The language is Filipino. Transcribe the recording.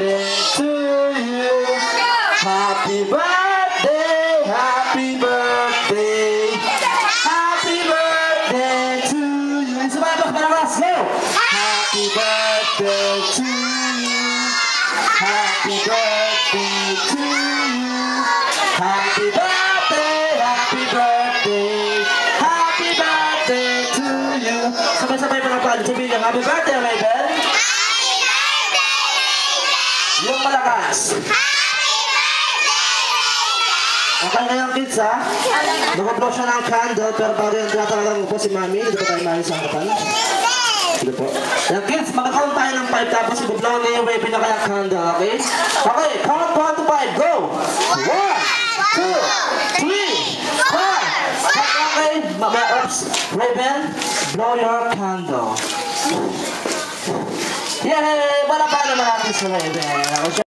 birthday to you. Happy birthday, happy birthday. Happy birthday to you. Sabay pa, let's go. Happy birthday to you. Happy birthday to you. Happy birthday, happy birthday. Happy birthday to you. Sabay-sabay pa na pa. Sabihin niyo, happy birthday, Raven. Yung malakas. Okay na yung kids, ha? Nakablow siya ng candle, pero bago yung tinatalagang mo po si Mami. Dito po tayo Mami sa harapan. Dito po. Yung kids, makakount tayo ng 5, tapos ibablow na yung Raven na kayang candle, okay? Okay, count 1 to 5, go! 1, 2, 3, 4. Okay, Raven, blow your candle. Yay! Wala pa naman natin sa Raven.